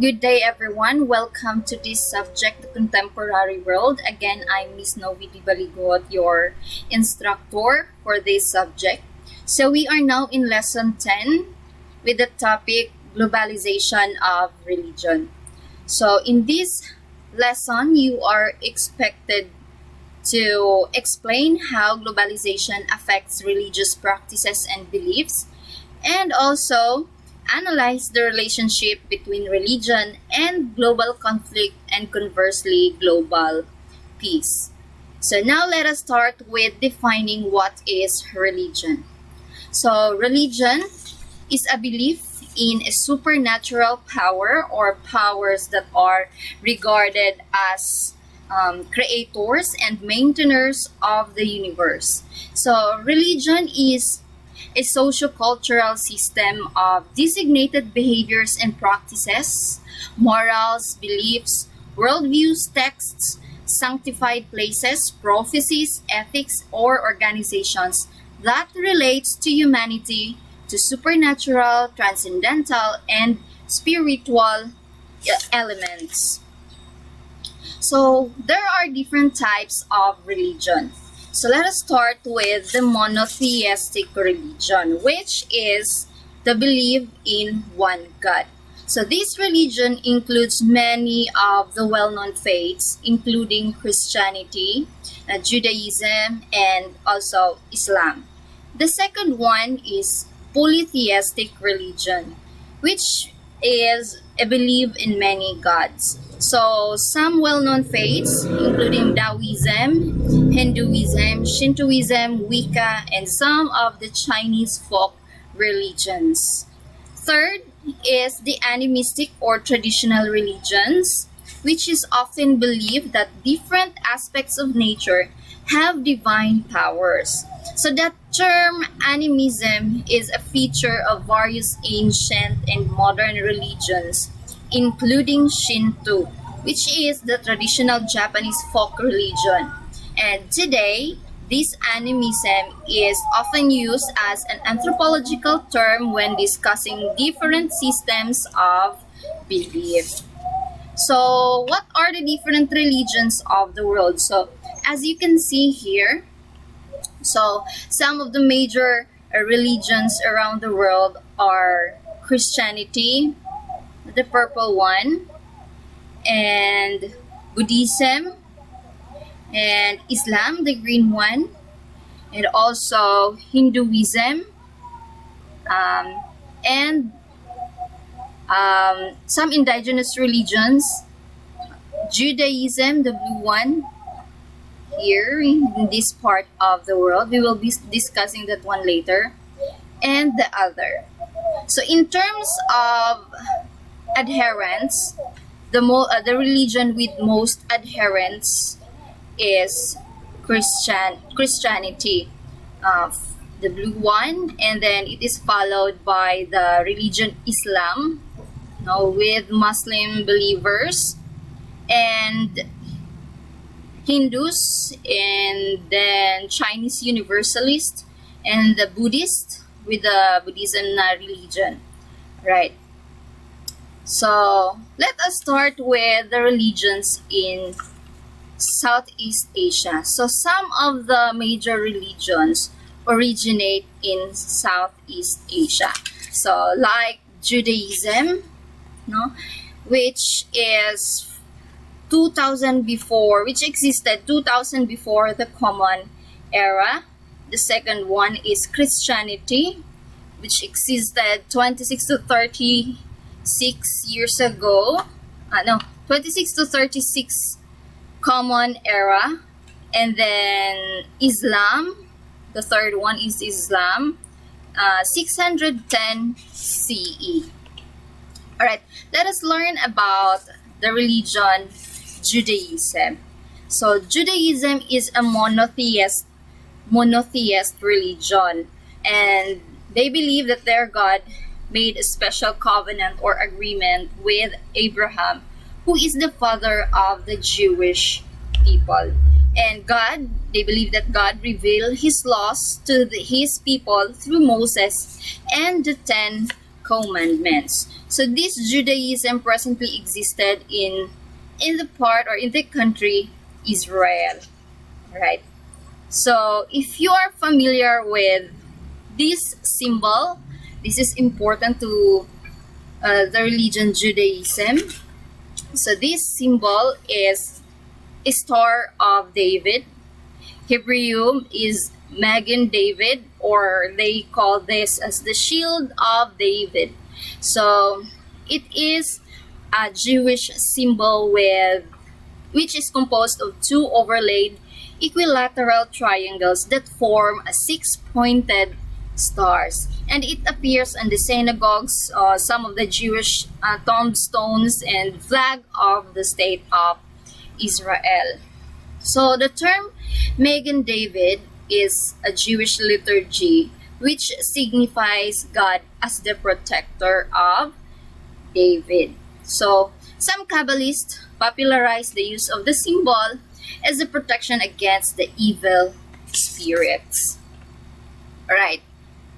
Good day, everyone. Welcome to this subject, the contemporary world. Again, I'm Miss Novi Di Baligot, your instructor for this subject. So we are now in lesson 10 with the topic globalization of religion. So in this lesson, you are expected to explain how globalization affects religious practices and beliefs, and also analyze the relationship between religion and global conflict and conversely global peace. So now let us start with defining what is religion. So religion is a belief in a supernatural power or powers that are regarded as creators and maintainers of the universe. So religion is a socio-cultural system of designated behaviors and practices, morals, beliefs, worldviews, texts, sanctified places, prophecies, ethics, or organizations that relates to humanity, to supernatural, transcendental, and spiritual elements. So there are different types of religion. So let us start with the monotheistic religion, which is the belief in one God. So this religion includes many of the well-known faiths, including Christianity, Judaism, and also Islam. The second one is polytheistic religion, which is a belief in many gods. So some well-known faiths, including Taoism, Hinduism, Shintoism, Wicca, and some of the Chinese folk religions. Third is the animistic or traditional religions, which is often believed that different aspects of nature have divine powers. So that term animism is a feature of various ancient and modern religions, including Shinto, which is the traditional Japanese folk religion. And today, this animism is often used as an anthropological term when discussing different systems of belief. So, what are the different religions of the world? So, as you can see here, so some of the major religions around the world are Christianity, the purple one, and Buddhism, and Islam, the green one, and also Hinduism, and some indigenous religions, Judaism, the blue one, here in this part of the world. We will be discussing that one later, and the other. So in terms of adherents, the religion with most adherents is Christianity, the blue one, and then it is followed by the religion Islam, with Muslim believers, and Hindus, and then Chinese Universalists, and the Buddhist with the Buddhism religion, right? So let us start with the religions in Southeast Asia. So some of the major religions originate in Southeast Asia. So like Judaism, which is 2000 before, which existed 2000 before the Common Era. The second one is Christianity, which existed 26 to 36 years ago. 26 to 36 Common Era. And then Islam, the third one is Islam, 610 CE. Alright, let us learn about the religion Judaism. So Judaism is a monotheist religion, and they believe that their God made a special covenant or agreement with Abraham, who is the father of the Jewish people. And they believe that God revealed his laws to his people through Moses and the 10 Commandments. So this Judaism presently existed in the part or in the country Israel, right? So if you are familiar with this symbol, this is important to the religion Judaism. So this symbol is a Star of David. Hebrew is Magen David, or they call this as the Shield of David. So it is a Jewish symbol which is composed of two overlaid equilateral triangles that form a six-pointed stars. And it appears on the synagogues, some of the Jewish tombstones, and flag of the state of Israel. So the term Magen David is a Jewish liturgy which signifies God as the protector of David. So some Kabbalists popularized the use of the symbol as a protection against the evil spirits. Alright,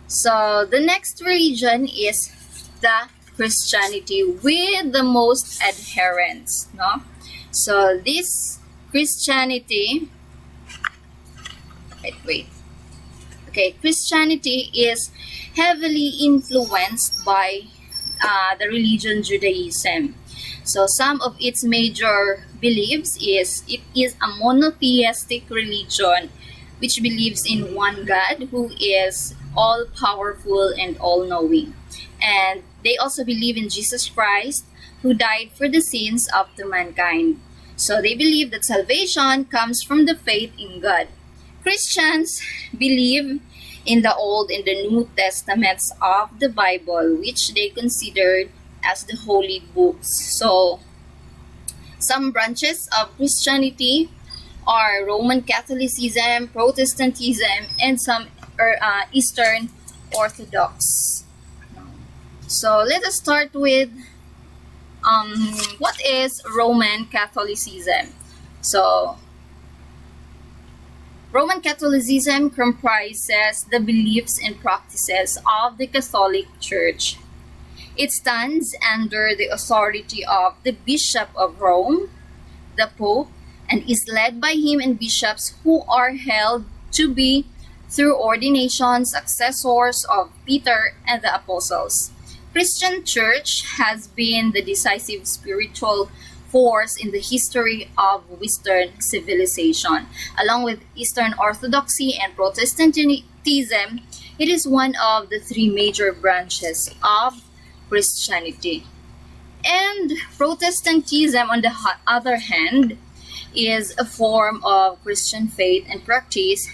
so the next religion is the Christianity with the most adherents. No? So this Christianity, Christianity is heavily influenced by the religion Judaism. So some of its major beliefs is it is a monotheistic religion which believes in one God who is all-powerful and all-knowing. And they also believe in Jesus Christ who died for the sins of the mankind. So they believe that salvation comes from the faith in God. Christians believe in the Old and the New Testaments of the Bible, which they considered as the holy books. So some branches of Christianity are Roman Catholicism, Protestantism, and some Eastern Orthodox. So let us start with what is Roman Catholicism? So Roman Catholicism comprises the beliefs and practices of the Catholic Church. It stands under the authority of the Bishop of Rome, the Pope, and is led by him and bishops who are held to be, through ordination, successors of Peter and the Apostles. Christian Church has been the decisive spiritual force in the history of Western civilization. Along with Eastern Orthodoxy and Protestantism, it is one of the three major branches of Christianity. And Protestantism, on the other hand, is a form of Christian faith and practice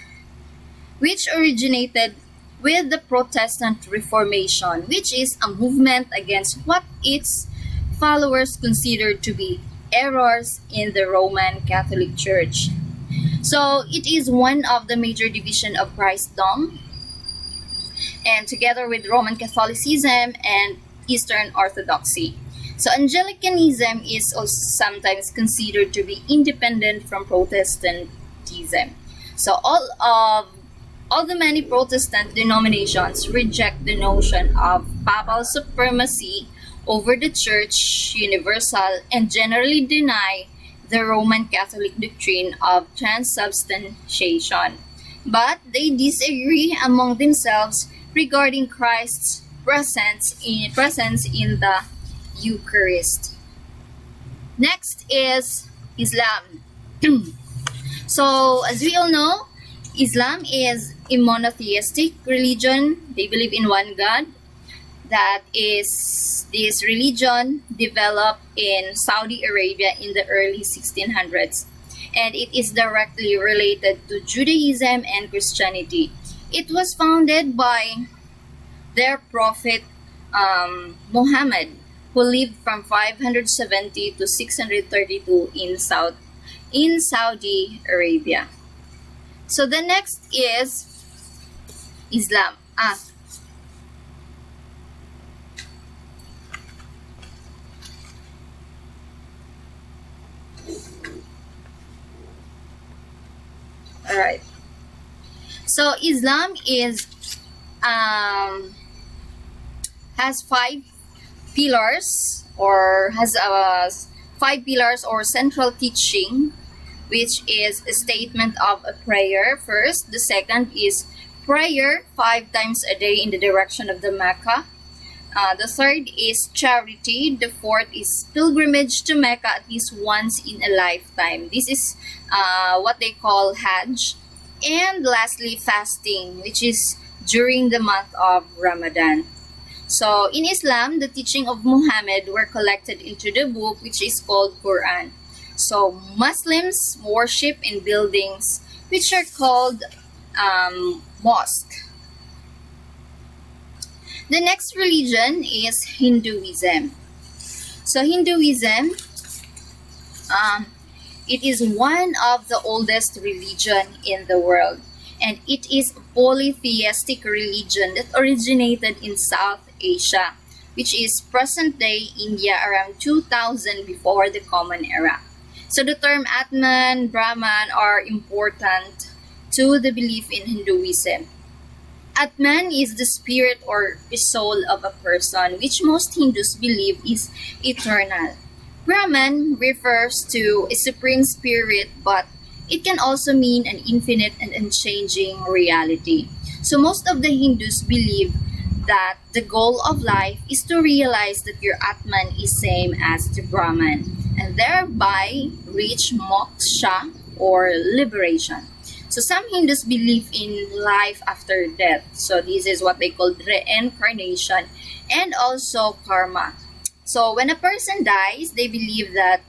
which originated with the Protestant Reformation, which is a movement against what its followers considered to be errors in the Roman Catholic Church. So it is one of the major divisions of Christendom, and together with Roman Catholicism and Eastern Orthodoxy. So Anglicanism is also sometimes considered to be independent from Protestantism. So all the many Protestant denominations reject the notion of papal supremacy over the Church universal and generally deny the Roman Catholic doctrine of transubstantiation. But they disagree among themselves regarding Christ's presence in the Eucharist. Next is Islam. So, as we all know, Islam is a monotheistic religion. They believe in one God. That is, this religion developed in Saudi Arabia in the early 1600s. And it is directly related to Judaism and Christianity. It was founded by their prophet Muhammad, who lived from 570 to 632 in Saudi Arabia. So the next is Islam. Alright. So Islam is has five pillars, or has 5 pillars or central teaching, which is a statement of a prayer first. The second is prayer 5 times a day in the direction of the Mecca. The third is charity. The fourth is pilgrimage to Mecca at least once in a lifetime. This is what they call Hajj. And lastly, fasting, which is during the month of Ramadan. So in Islam, the teaching of Muhammad were collected into the book which is called Quran. So Muslims worship in buildings which are called mosque. The next religion is Hinduism. So Hinduism, it is one of the oldest religion in the world, and it is a polytheistic religion that originated in South Asia, which is present-day India around 2000 before the Common Era. So the term Atman, Brahman are important to the belief in Hinduism. Atman is the spirit or the soul of a person, which most Hindus believe is eternal. Brahman refers to a supreme spirit, but it can also mean an infinite and unchanging reality. So most of the Hindus believe that the goal of life is to realize that your Atman is same as the Brahman, and thereby reach moksha or liberation. So some Hindus believe in life after death. So this is what they call reincarnation and also karma. So when a person dies, they believe that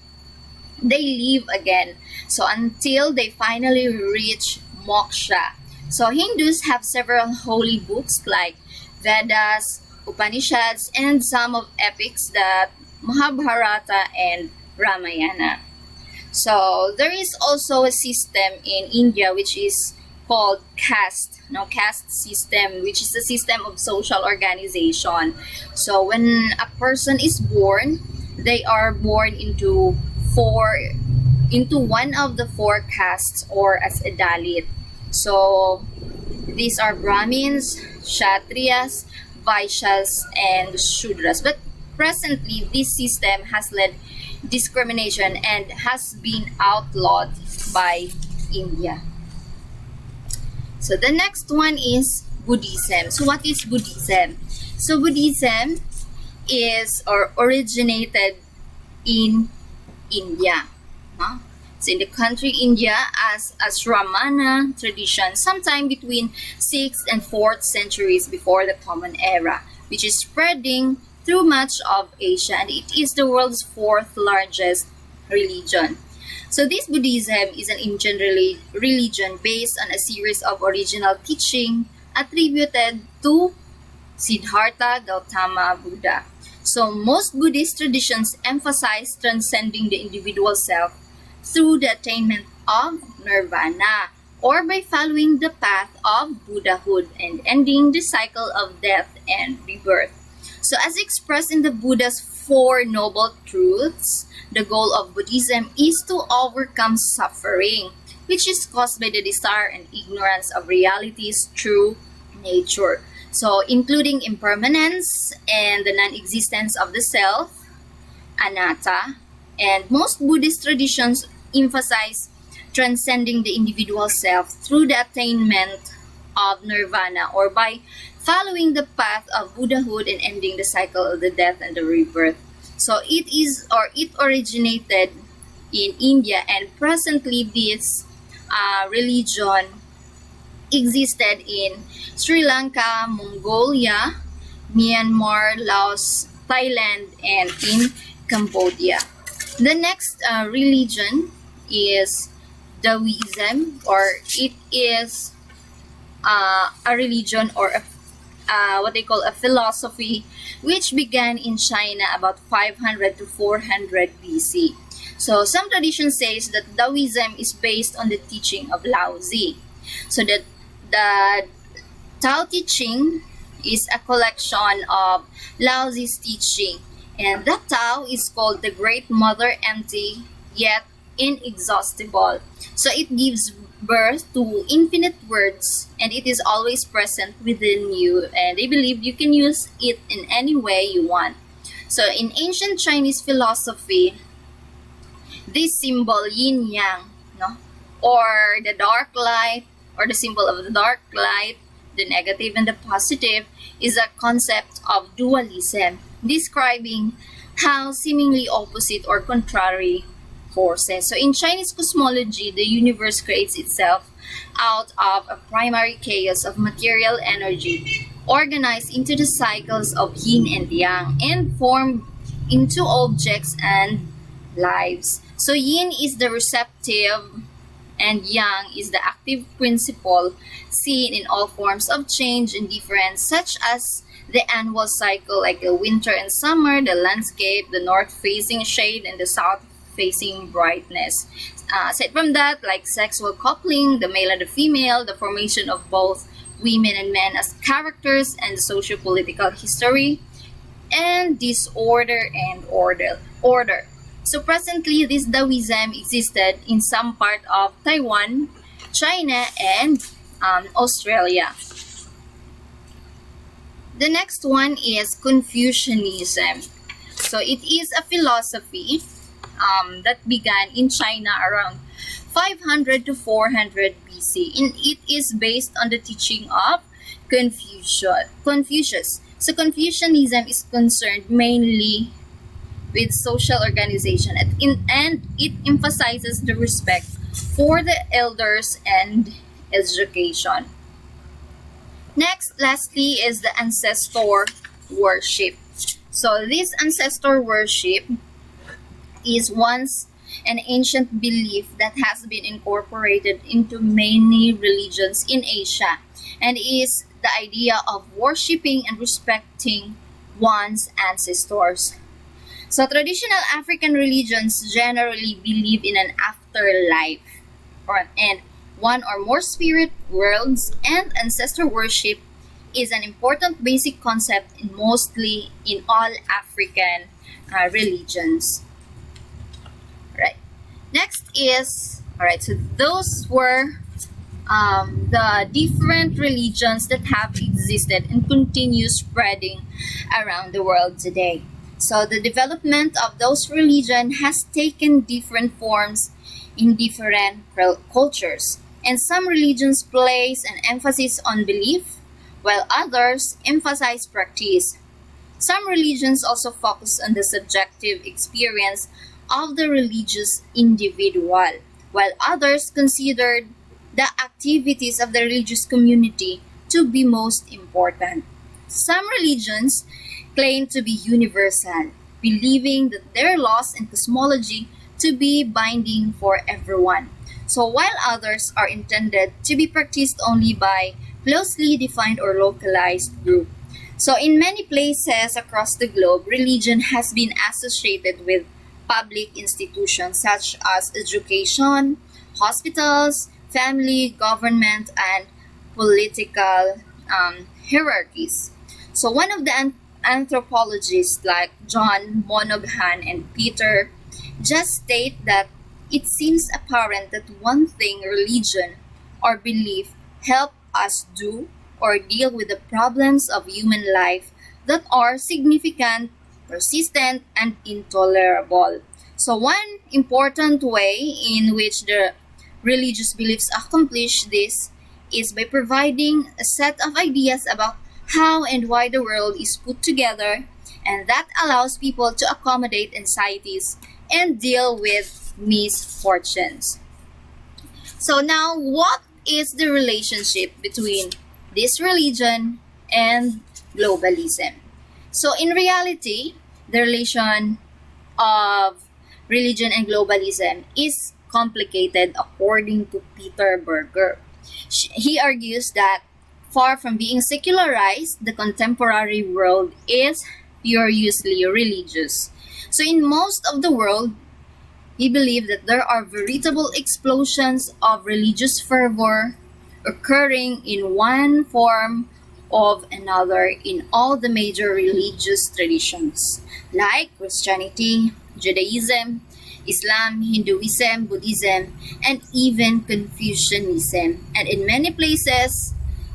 they live again. So until they finally reach moksha. So Hindus have several holy books like Vedas, Upanishads, and some of epics that Mahabharata and Ramayana. So there is also a system in India which is called caste, caste system, which is a system of social organization. So when a person is born, they are born into one of the 4 castes or as a Dalit. So these are Brahmins, Kshatriyas, Vaishyas, and Shudras. But presently, this system has led discrimination and has been outlawed by India. So the next one is Buddhism. So what is Buddhism? So Buddhism is or originated in India. It's in the country India as Shramana tradition sometime between 6th and 4th centuries before the Common Era, which is spreading through much of Asia, and it is the world's 4th largest religion. So this Buddhism is an ancient religion based on a series of original teaching attributed to Siddhartha Gautama Buddha. So most Buddhist traditions emphasize transcending the individual self through the attainment of nirvana, or by following the path of Buddhahood and ending the cycle of death and rebirth. So as expressed in the Buddha's 4 Noble Truths, the goal of Buddhism is to overcome suffering, which is caused by the desire and ignorance of reality's true nature. So including impermanence and the non-existence of the self, anatta, and most Buddhist traditions emphasize transcending the individual self through the attainment of nirvana, or by following the path of Buddhahood and ending the cycle of the death and the rebirth. So it originated in India, and presently this religion existed in Sri Lanka, Mongolia, Myanmar, Laos, Thailand, and in Cambodia. The next religion is Taoism, or it is a religion or what they call a philosophy which began in China about 500 to 400 BC. So some tradition says that Taoism is based on the teaching of Lao Tzu. So that the Tao Te Ching is a collection of Lao Tzu's teaching, and that Tao is called the Great Mother, empty yet inexhaustible. So it gives birth to infinite words, and it is always present within you, and they believe you can use it in any way you want. So in ancient Chinese philosophy, this symbol yin yang, no, or the dark light, or the symbol of the dark light, the negative and the positive, is a concept of dualism, describing how seemingly opposite or contrary forces. So in Chinese cosmology, the universe creates itself out of a primary chaos of material energy, organized into the cycles of yin and yang, and formed into objects and lives. So yin is the receptive and yang is the active principle seen in all forms of change and difference, such as the annual cycle like the winter and summer, the landscape, the north-facing shade, and the south-facing brightness. Aside from that, like sexual coupling, the male and the female, the formation of both women and men as characters, and the socio-political history, and disorder and order. So presently, this Taoism existed in some part of Taiwan, China, and Australia. The next one is Confucianism. So it is a philosophy that began in China around 500 to 400 BC, and it is based on the teaching of Confucius. So Confucianism is concerned mainly with social organization, and it emphasizes the respect for the elders and education. Next, lastly, is the Ancestor Worship. So this Ancestor Worship is once an ancient belief that has been incorporated into many religions in Asia, and is the idea of worshiping and respecting one's ancestors. So traditional African religions generally believe in an afterlife, and one or more spirit worlds, and ancestor worship is an important basic concept mostly in all African religions. Right. Next is, so those were the different religions that have existed and continue spreading around the world today. So the development of those religions has taken different forms in different cultures. And some religions place an emphasis on belief, while others emphasize practice. Some religions also focus on the subjective experience of the religious individual, while others considered the activities of the religious community to be most important. Some religions claim to be universal, believing that their laws and cosmology to be binding for everyone. So while others are intended to be practiced only by closely defined or localized group. So in many places across the globe, religion has been associated with public institutions such as education, hospitals, family, government, and political hierarchies. So one of the anthropologists like John Monaghan and Peter just state that it seems apparent that one thing religion or belief help us do or deal with the problems of human life that are significant, persistent, and intolerable. So one important way in which the religious beliefs accomplish this is by providing a set of ideas about how and why the world is put together, and that allows people to accommodate anxieties and deal with misfortunes. So now, what is the relationship between this religion and globalism? So in reality, the relation of religion and globalism is complicated according to Peter Berger. He argues that far from being secularized, the contemporary world is furiously religious. So in most of the world, he believed that there are veritable explosions of religious fervor occurring in one form of another in all the major religious traditions, like Christianity, Judaism, Islam, Hinduism, Buddhism, and even Confucianism. And in many places,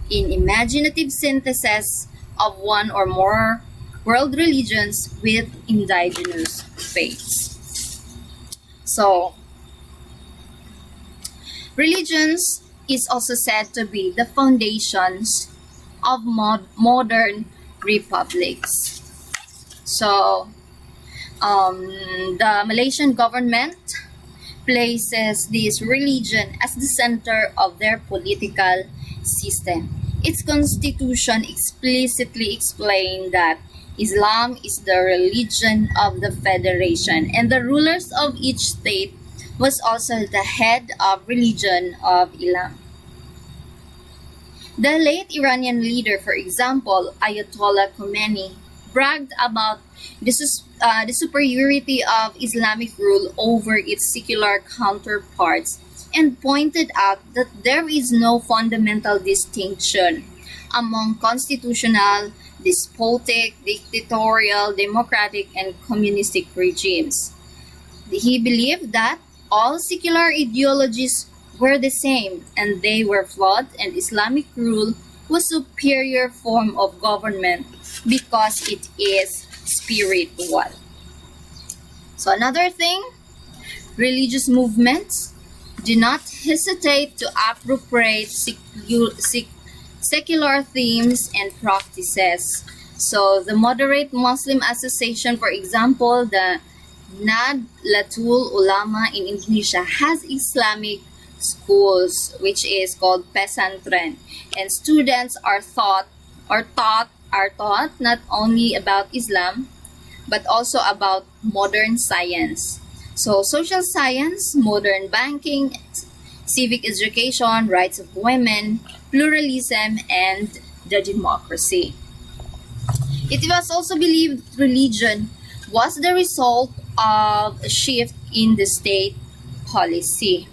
in imaginative synthesis of one or more world religions with indigenous faiths. So, religions is also said to be the foundations of modern republics. So, the Malaysian government places this religion as the center of their political system. Its constitution explicitly explained that Islam is the religion of the federation, and the rulers of each state was also the head of religion of Islam. The late Iranian leader, for example, Ayatollah Khomeini, bragged about the superiority of Islamic rule over its secular counterparts and pointed out that there is no fundamental distinction among constitutional, despotic, dictatorial, democratic, and communistic regimes. He believed that all secular ideologies were the same and they were flawed, and Islamic rule was a superior form of government because it is spiritual. So another thing, religious movements do not hesitate to appropriate secular themes and practices. So the Moderate Muslim Association, for example, the Nahdlatul Ulama in Indonesia, has Islamic schools, which is called pesantren, and students are taught not only about Islam but also about modern science. So social science, modern banking, civic education, rights of women, pluralism, and the democracy. It was also believed religion was the result of a shift in the state policy.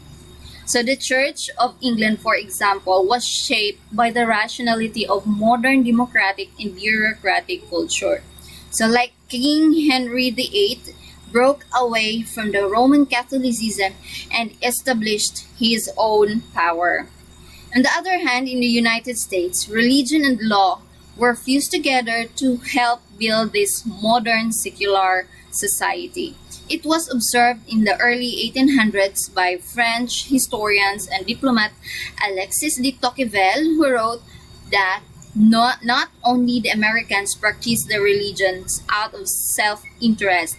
So the Church of England, for example, was shaped by the rationality of modern democratic and bureaucratic culture. So like King Henry VIII broke away from the Roman Catholicism and established his own power. On the other hand, in the United States, religion and law were fused together to help build this modern secular society. It was observed in the early 1800s by French historians and diplomat Alexis de Tocqueville, who wrote that not only the Americans practiced their religions out of self-interest,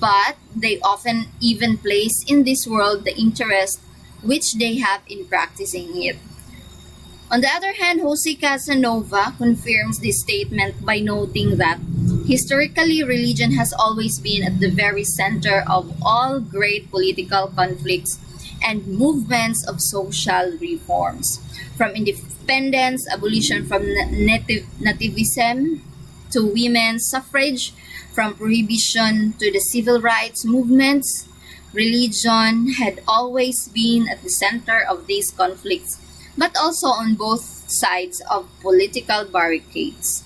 but they often even place in this world the interest which they have in practicing it. On the other hand, Jose Casanova confirms this statement by noting that historically, religion has always been at the very center of all great political conflicts and movements of social reforms. From independence, abolition from nativism to women's suffrage, from prohibition to the civil rights movements, religion had always been at the center of these conflicts, but also on both sides of political barricades.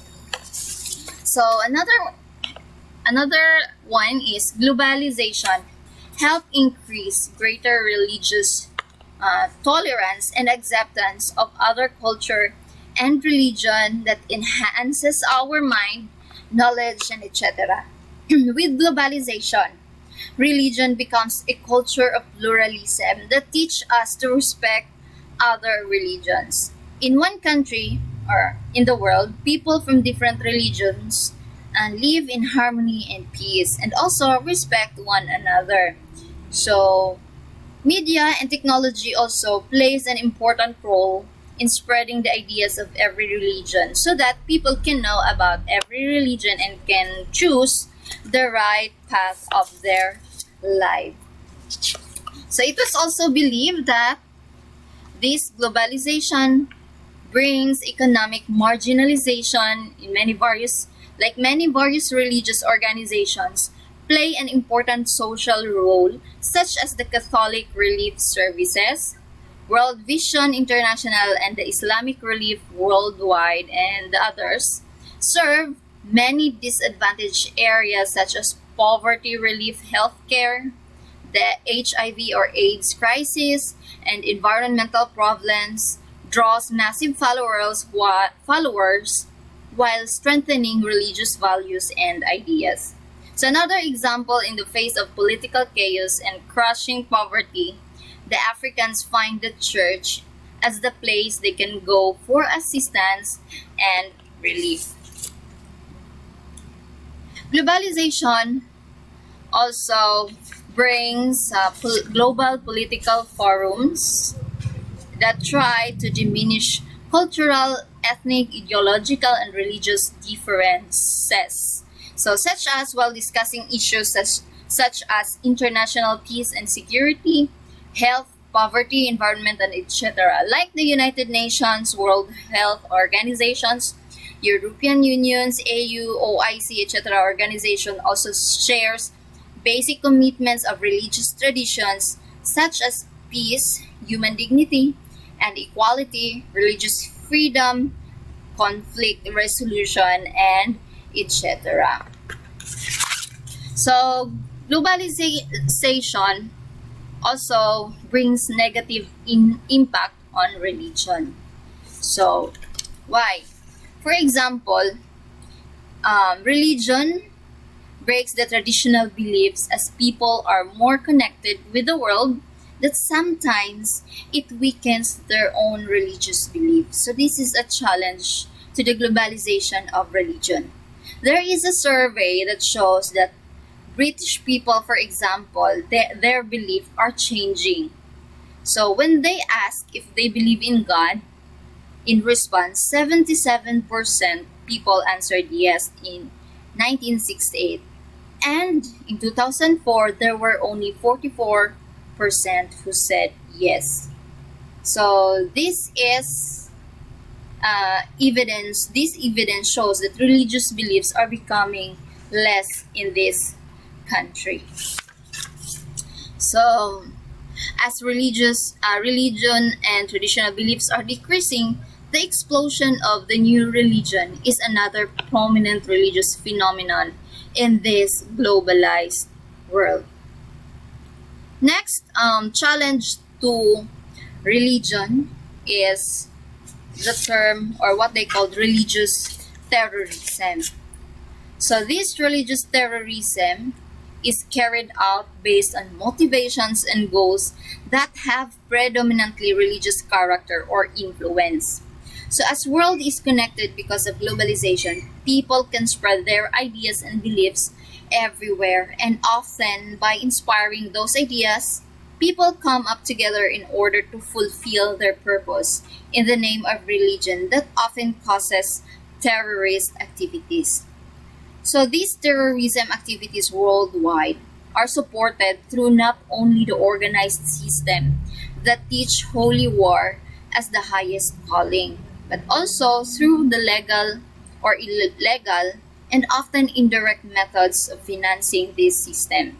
So another one is globalization help increase greater religious tolerance and acceptance of other culture and religion that enhances our mind, knowledge, and etc. With globalization, religion becomes a culture of pluralism that teach us to respect other religions. In one country or in the world, people from different religions live in harmony and peace and also respect one another. So, media and technology also plays an important role in spreading the ideas of every religion so that people can know about every religion and can choose the right path of their life. So it was also believed that this globalization brings economic marginalization in many various religious organizations play an important social role, such as the Catholic Relief Services, World Vision International, and the Islamic Relief Worldwide, and the others, serve many disadvantaged areas such as poverty relief, healthcare, the HIV or AIDS crisis, and environmental problems, draws massive followers while strengthening religious values and ideas. So another example, in the face of political chaos and crushing poverty, the Africans find the church as the place they can go for assistance and relief. Globalization also brings global political forums that try to diminish cultural, ethnic, ideological, and religious differences. So, such as while discussing issues such as international peace and security, health, poverty, environment, and etc., like the United Nations, World Health Organizations, European Union's, AU, OIC, etc. organization also shares basic commitments of religious traditions such as peace, human dignity, and equality, religious freedom, conflict resolution, and etc. So, globalization also brings negative impact on religion. So, why? For example, religion breaks the traditional beliefs as people are more connected with the world, that sometimes it weakens their own religious beliefs. So this is a challenge to the globalization of religion. There is a survey that shows that British people, for example, their beliefs are changing. So when they ask if they believe in God, in response, 77% people answered yes in 1968. And in 2004, there were only 44% who said yes. So this is evidence. This evidence shows that religious beliefs are becoming less in this country. So, as religion and traditional beliefs are decreasing, the explosion of the new religion is another prominent religious phenomenon in this globalized world. Next, challenge to religion is the term, or what they call, religious terrorism. So this religious terrorism is carried out based on motivations and goals that have predominantly religious character or influence. So as world is connected because of globalization, people can spread their ideas and beliefs everywhere, and often by inspiring those ideas, people come up together in order to fulfill their purpose in the name of religion that often causes terrorist activities. So these terrorism activities worldwide are supported through not only the organized system that teach holy war as the highest calling, but also through the legal or illegal and often indirect methods of financing this system.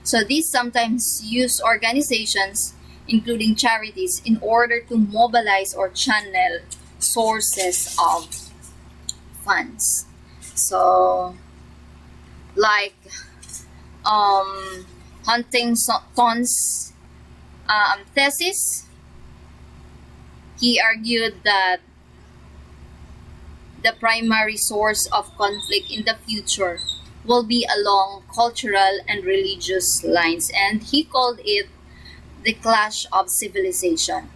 So these sometimes use organizations, including charities, in order to mobilize or channel sources of funds. So, like Huntington's thesis, he argued that the primary source of conflict in the future will be along cultural and religious lines, and he called it the clash of civilization.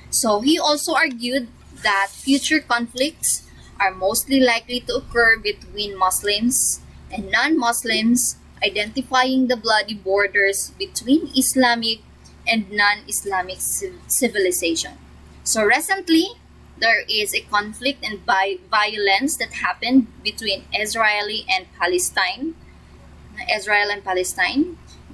So he also argued that future conflicts are mostly likely to occur between Muslims and non-Muslims, identifying the bloody borders between Islamic and non-Islamic civilization. So recently, there is a conflict and violence that happened between Israel and Palestine,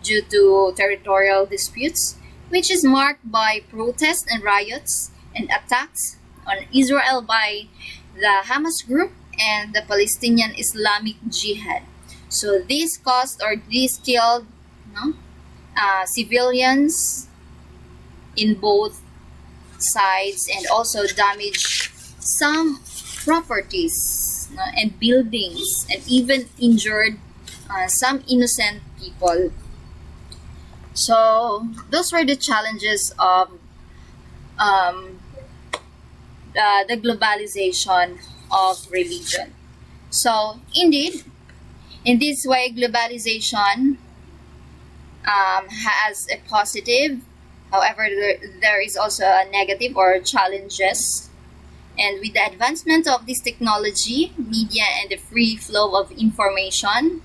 due to territorial disputes, which is marked by protests and riots and attacks on Israel by the Hamas group and the Palestinian Islamic Jihad. So this caused or this killed civilians in both sides, and also damaged some properties and buildings, and even injured some innocent people. So those were the challenges of the globalization of religion. So, indeed, in this way, globalization has a positive. However, there is also a negative or challenges. And with the advancement of this technology, media, and the free flow of information,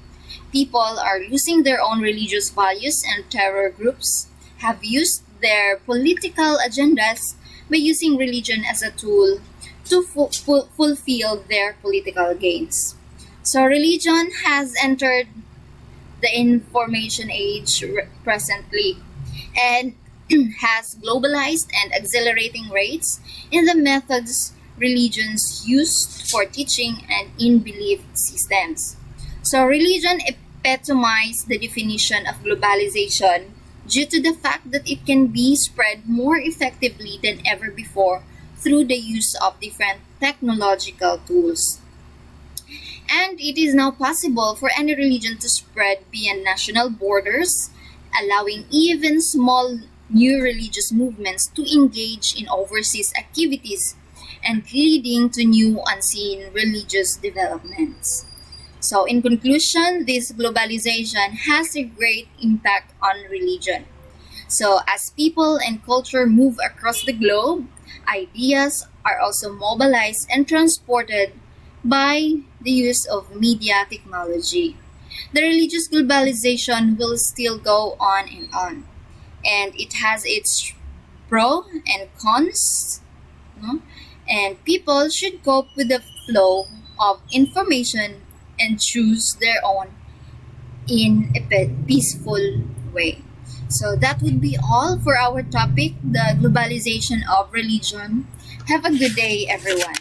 people are losing their own religious values, and terror groups have used their political agendas by using religion as a tool to fulfill their political gains. So, religion has entered the information age presently and has globalized and accelerating rates in the methods religions used for teaching and in belief systems. So, religion epitomizes the definition of globalization due to the fact that it can be spread more effectively than ever before through the use of different technological tools. And it is now possible for any religion to spread beyond national borders, allowing even small new religious movements to engage in overseas activities and leading to new unseen religious developments. So, in conclusion, this globalization has a great impact on religion. So, as people and culture move across the globe, ideas are also mobilized and transported by the use of media technology. The religious globalization will still go on and on, and it has its pro and cons, no? And people should cope with the flow of information and choose their own in a peaceful way. So that would be all for our topic, the globalization of religion. Have a good day, everyone.